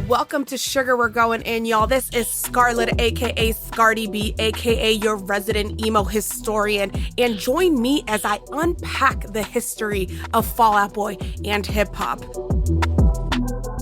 Welcome to Sugar We're Going In, y'all. This is Scarlett, aka Scardi B, aka your resident emo historian. And join me as I unpack the history of Fall Out Boy and hip hop.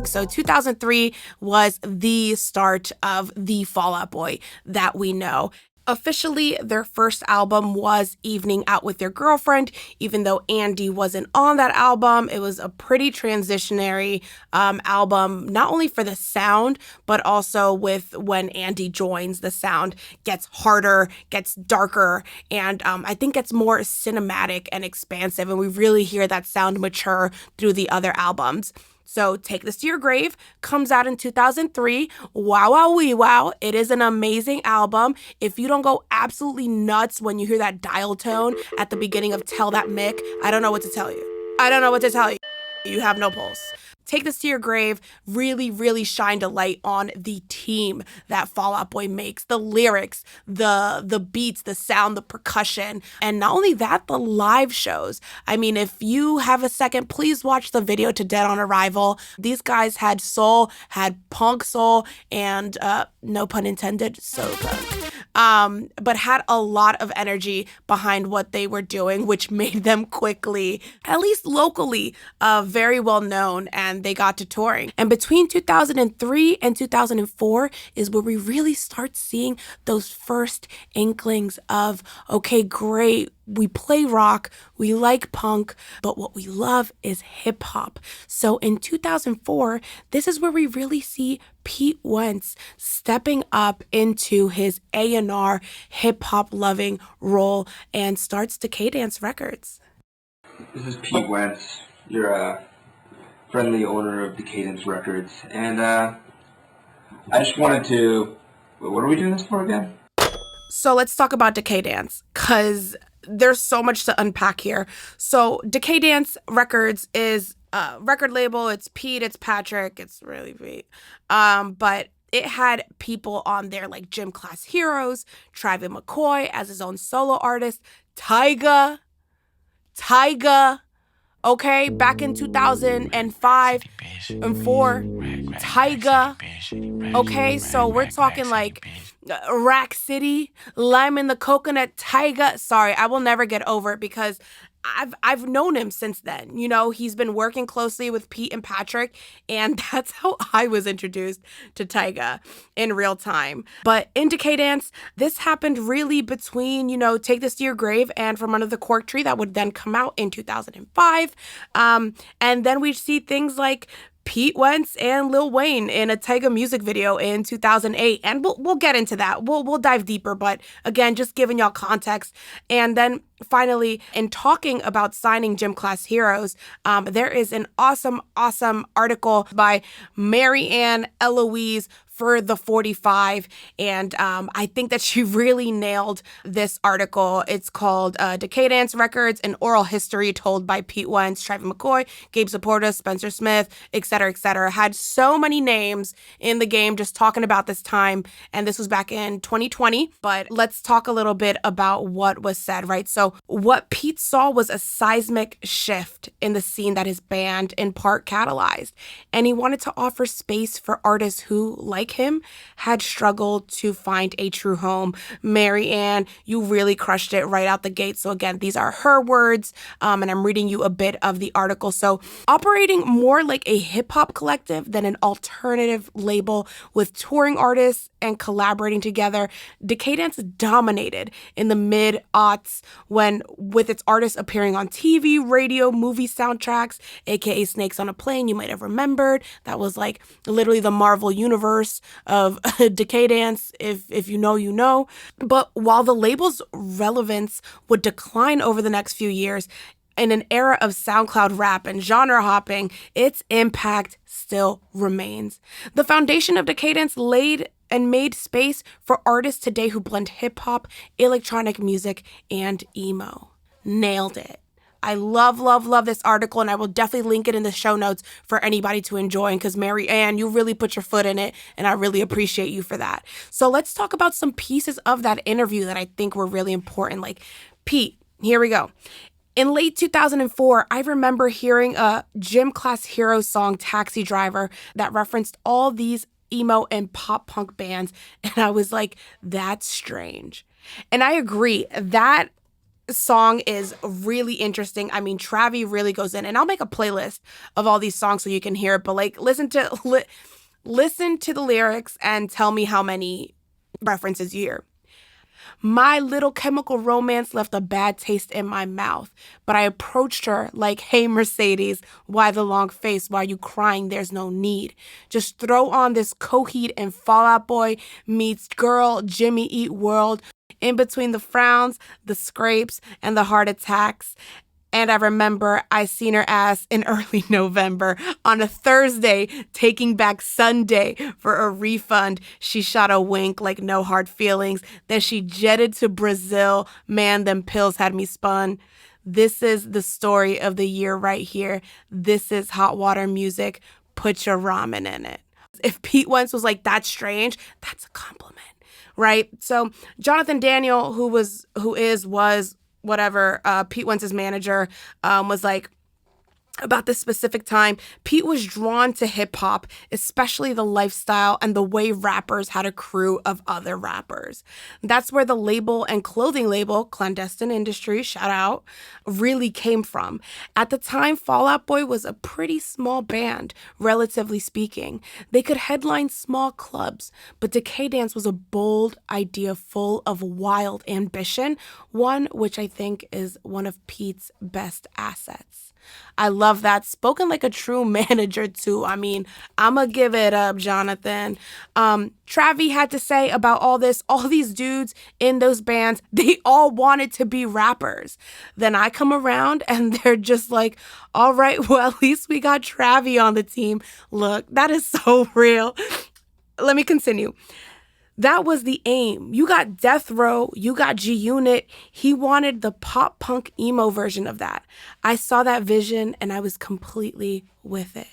So 2003 was the start of the Fall Out Boy that we know. Officially, their first album was Evening Out With Your Girlfriend. Even though Andy wasn't on that album, it was a pretty transitionary album, not only for the sound, but also with when Andy joins, the sound gets harder, gets darker, and I think gets more cinematic and expansive, and we really hear that sound mature through the other albums. So Take This to Your Grave comes out in 2003. Wow, wow, wee, wow. It is an amazing album. If you don't go absolutely nuts when you hear that dial tone at the beginning of Tell That Mick, I don't know what to tell you. I don't know what to tell you. You have no pulse. Take This to Your Grave really, really shined a light on the team that Fall Out Boy makes. The lyrics, the beats, the sound, the percussion, and not only that, the live shows. I mean, if you have a second, please watch the video to Dead on Arrival. These guys had soul, had punk soul, and no pun intended, so good. But had a lot of energy behind what they were doing, which made them quickly, at least locally, very well known, and they got to touring. And between 2003 and 2004 is where we really start seeing those first inklings of, okay, great, we play rock, we like punk, but what we love is hip hop. So in 2004, this is where we really see Pete Wentz stepping up into his A&R hip hop loving role and starts Decaydance Records. This is Pete Wentz, your friendly owner of Decaydance Records, and I just wanted to, what are we doing this for again? So let's talk about Decaydance, because there's so much to unpack here. So Decaydance Records is a record label. It's Pete, it's Patrick, it's really Pete. But it had people on there like Gym Class Heroes, Travie McCoy as his own solo artist, Tyga, okay, back in 2005 and 4, Tyga, okay, so we're talking like Rack City, Lime in the Coconut, Tyga. Sorry, I will never get over it because I've known him since then. You know, he's been working closely with Pete and Patrick, and that's how I was introduced to Tyga in real time. But in Decaydance, this happened really between, you know, Take This to Your Grave and From Under the Cork Tree, that would then come out in 2005. And then we see things like Pete Wentz and Lil Wayne in a Tyga music video in 2008. And we'll get into that. We'll dive deeper. But again, just giving y'all context. And then finally, in talking about signing Gym Class Heroes, there is an awesome article by Mary Ann Eloise for the 45, and I think that she really nailed this article. It's called Decaydance Records, an oral history told by Pete Wentz, Travie McCoy, Gabe Saporta, Spencer Smith, etc., etc. Had so many names in the game just talking about this time, and this was back in 2020, but let's talk a little bit about what was said, right? So what Pete saw was a seismic shift in the scene that his band in part catalyzed, and he wanted to offer space for artists who, like him, had struggled to find a true home. Mary Ann, you really crushed it right out the gate. So again, these are her words, and I'm reading you a bit of the article. So operating more like a hip hop collective than an alternative label with touring artists and collaborating together, Decaydance dominated in the mid-aughts when, with its artists appearing on TV, radio, movie soundtracks, aka Snakes on a Plane, you might have remembered. That was like literally the Marvel universe of Decaydance, if you know, you know. But while the label's relevance would decline over the next few years, in an era of SoundCloud rap and genre hopping, its impact still remains. The foundation of Decaydance laid and made space for artists today who blend hip-hop, electronic music, and emo. Nailed it. I love this article, and I will definitely link it in the show notes for anybody to enjoy, because Mary Ann, you really put your foot in it, and I really appreciate you for that. So let's talk about some pieces of that interview that I think were really important. Like, Pete, here we go. In late 2004, I remember hearing a Gym Class Heroes song, Taxi Driver, that referenced all these emo and pop punk bands. And I was like, that's strange. And I agree, that song is really interesting. I mean, Travie really goes in, and I'll make a playlist of all these songs so you can hear it, but like listen to the lyrics and tell me how many references you hear. My Little Chemical Romance left a bad taste in my mouth, but I approached her like, hey, Mercedes, why the long face? Why are you crying? There's no need. Just throw on this Coheed and Fall Out Boy meets Girl, Jimmy Eat World, in between the frowns, the scrapes, and the heart attacks. And I remember I seen her ass in early November on a Thursday, taking back Sunday for a refund. She shot a wink like no hard feelings. Then she jetted to Brazil. Man, them pills had me spun. This is the story of the year right here. This is hot water music. Put your ramen in it. If Pete Wentz was like, that's strange, that's a compliment, right? So Jonathan Daniel, who was Pete Wentz's manager, was like, about this specific time, Pete was drawn to hip hop, especially the lifestyle and the way rappers had a crew of other rappers. That's where the label and clothing label, Clandestine Industry, shout out, really came from. At the time, Fall Out Boy was a pretty small band, relatively speaking. They could headline small clubs, but Decaydance was a bold idea full of wild ambition, one which I think is one of Pete's best assets. I love that. Spoken like a true manager, too. I mean, I'ma give it up, Jonathan. Travie had to say about all this, all these dudes in those bands, they all wanted to be rappers. Then I come around and they're just like, all right, well, at least we got Travie on the team. Look, that is so real. Let me continue. That was the aim. You got Death Row, you got G-Unit. He wanted the pop punk emo version of that. I saw that vision and I was completely with it.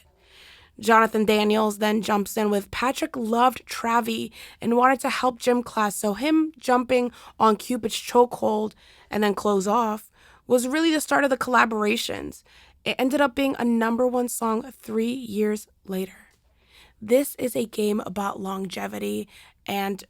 Jonathan Daniels then jumps in with Patrick loved Travie and wanted to help gym class, so him jumping on Cupid's chokehold and then close off was really the start of the collaborations. It ended up being a #1 song 3 years later. This is a game about longevity, and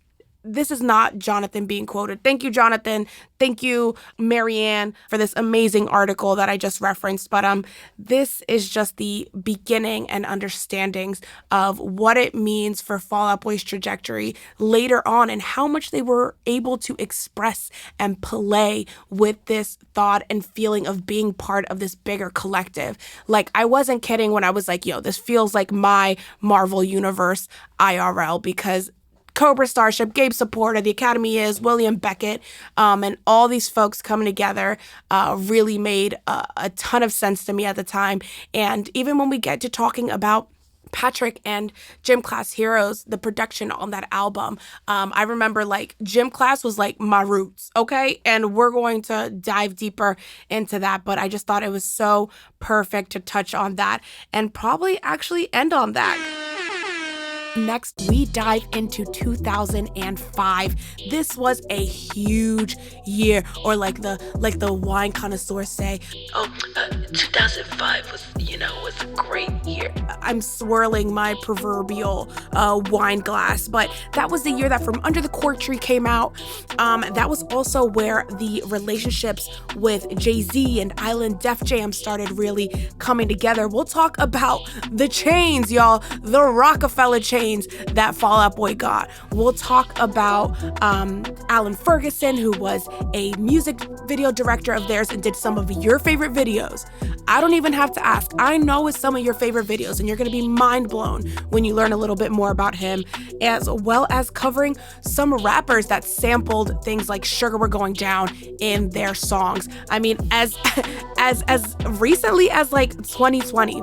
this is not Jonathan being quoted. Thank you, Jonathan. Thank you, Marianne, for this amazing article that I just referenced. But this is just the beginning and understandings of what it means for Fall Out Boy's trajectory later on and how much they were able to express and play with this thought and feeling of being part of this bigger collective. Like, I wasn't kidding when I was like, yo, this feels like my Marvel Universe IRL, because Cobra Starship, Gabe Supporter, the Academy is, William Beckett, and all these folks coming together really made a ton of sense to me at the time. And even when we get to talking about Patrick and Gym Class Heroes, the production on that album, I remember like Gym Class was like my roots, okay? And we're going to dive deeper into that, but I just thought it was so perfect to touch on that and probably actually end on that. Next, we dive into 2005. This was a huge year, or like the wine connoisseurs say, 2005 was a great year. I'm swirling my proverbial wine glass, but that was the year that From Under the Cork Tree came out. That was also where the relationships with Jay-Z and Island Def Jam started really coming together. We'll talk about the chains, y'all, the Rockefeller chains that Fall Out Boy got. We'll talk about Alan Ferguson, who was a music video director of theirs and did some of your favorite videos. I don't even have to ask. I know it's some of your favorite videos, and you're going to be mind blown when you learn a little bit more about him, as well as covering some rappers that sampled things like Sugar We're Going Down in their songs. I mean, as recently as like 2020.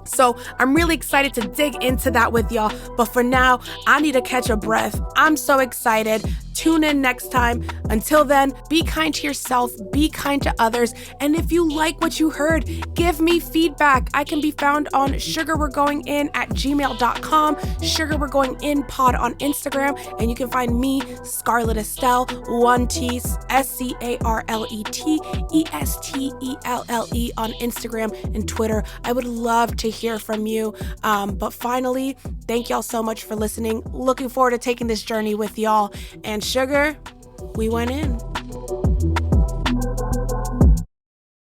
So I'm really excited to dig into that with y'all. But for now, I need to catch a breath. I'm so excited Tune in next time. Until then, be kind to yourself, be kind to others, and if you like what you heard, give me feedback. I can be found on sugarwe'regoingin@gmail.com, sugarwe'regoinginpod on Instagram, and you can find me, Scarlett Estelle, 1T, SCARLETESTELLE on Instagram and Twitter. I would love to hear from you. But finally, thank y'all so much for listening. Looking forward to taking this journey with y'all. And Sugar, we went in.